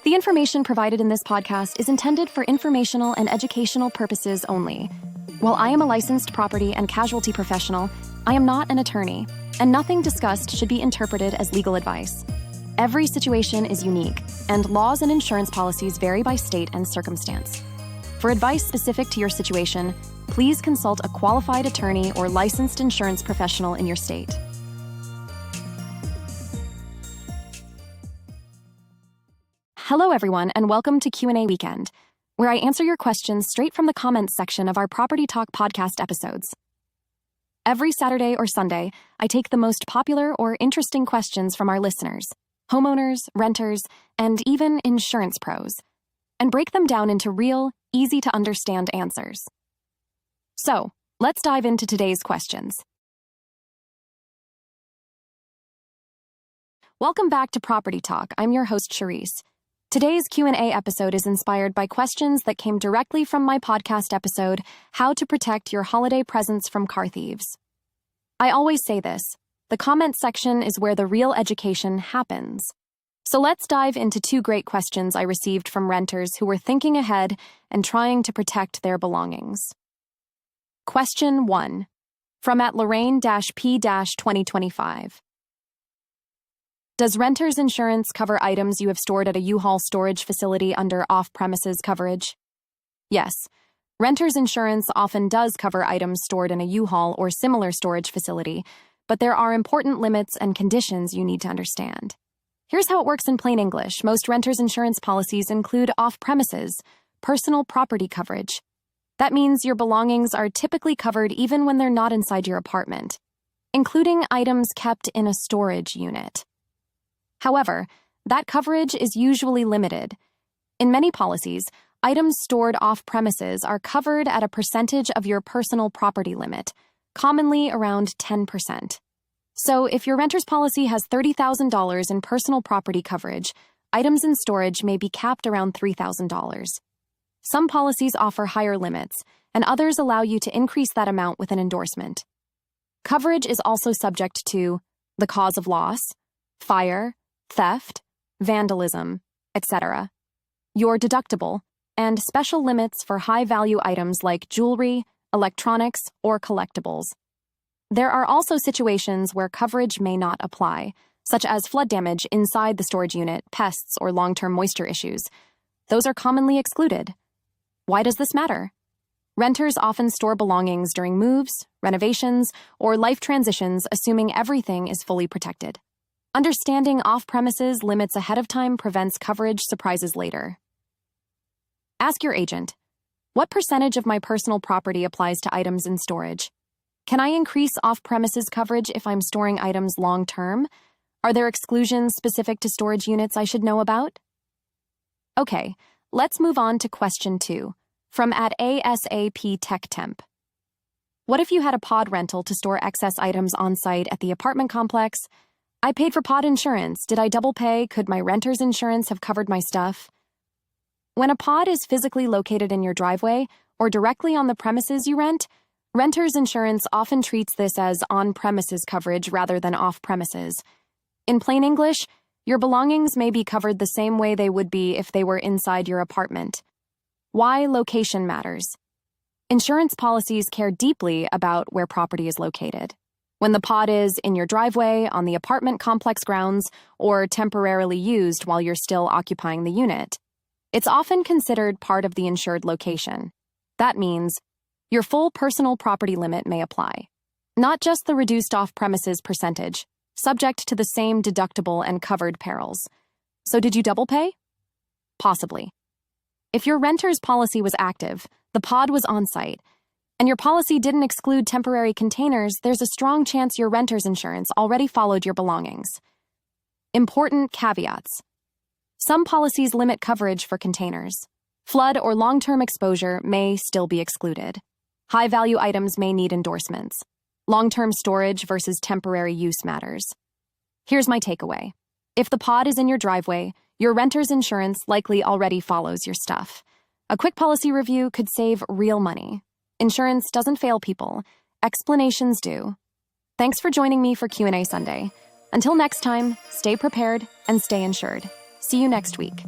The information provided in this podcast is intended for informational and educational purposes only. While I am a licensed property and casualty professional, I am not an attorney, and nothing discussed should be interpreted as legal advice. Every situation is unique, and laws and insurance policies vary by state and circumstance. For advice specific to your situation, please consult a qualified attorney or licensed insurance professional in your state. Hello, everyone, and welcome to Q&A Weekend, where I answer your questions straight from the comments section of our Property Talk podcast episodes. Every Saturday or Sunday, I take the most popular or interesting questions from our listeners, homeowners, renters, and even insurance pros, and break them down into real, easy-to-understand answers. So, let's dive into today's questions. Welcome back to Property Talk. I'm your host, Charisse. Today's Q&A episode is inspired by questions that came directly from my podcast episode, How to Protect Your Holiday Presents from Car Thieves. I always say this, the comment section is where the real education happens. So let's dive into two great questions I received from renters who were thinking ahead and trying to protect their belongings. Question 1, from @Lorraine-P-2025. Does renter's insurance cover items you have stored at a U-Haul storage facility under off-premises coverage? Yes, renter's insurance often does cover items stored in a U-Haul or similar storage facility, but there are important limits and conditions you need to understand. Here's how it works in plain English. Most renter's insurance policies include off-premises, personal property coverage. That means your belongings are typically covered even when they're not inside your apartment, including items kept in a storage unit. However, that coverage is usually limited. In many policies, items stored off-premises are covered at a percentage of your personal property limit, commonly around 10%. So if your renter's policy has $30,000 in personal property coverage, items in storage may be capped around $3,000. Some policies offer higher limits, and others allow you to increase that amount with an endorsement. Coverage is also subject to the cause of loss, fire, theft, vandalism, etc., your deductible, and special limits for high-value items like jewelry, electronics, or collectibles. There are also situations where coverage may not apply, such as flood damage inside the storage unit, pests, or long-term moisture issues. Those are commonly excluded. Why does this matter? Renters often store belongings during moves, renovations, or life transitions, assuming everything is fully protected. Understanding off-premises limits ahead of time prevents coverage surprises later. Ask your agent, what percentage of my personal property applies to items in storage? Can I increase off-premises coverage if I'm storing items long-term? Are there exclusions specific to storage units I should know about? Okay, let's move on to question 2, from @ASAP-TechTemp. What if you had a pod rental to store excess items on-site at the apartment complex? I paid for pod insurance. Did I double pay? Could my renter's insurance have covered my stuff? When a pod is physically located in your driveway or directly on the premises you rent, renter's insurance often treats this as on-premises coverage rather than off-premises. In plain English, your belongings may be covered the same way they would be if they were inside your apartment. Why location matters. Insurance policies care deeply about where property is located. When the pod is in your driveway, on the apartment complex grounds, or temporarily used while you're still occupying the unit, it's often considered part of the insured location. That means your full personal property limit may apply, not just the reduced off-premises percentage, subject to the same deductible and covered perils. So did you double pay? Possibly. If your renter's policy was active, the pod was on-site, and your policy didn't exclude temporary containers, there's a strong chance your renter's insurance already followed your belongings. Important caveats. Some policies limit coverage for containers. Flood or long-term exposure may still be excluded. High-value items may need endorsements. Long-term storage versus temporary use matters. Here's my takeaway. If the pod is in your driveway, your renter's insurance likely already follows your stuff. A quick policy review could save real money. Insurance doesn't fail people. Explanations do. Thanks for joining me for Q&A Sunday. Until next time, stay prepared and stay insured. See you next week.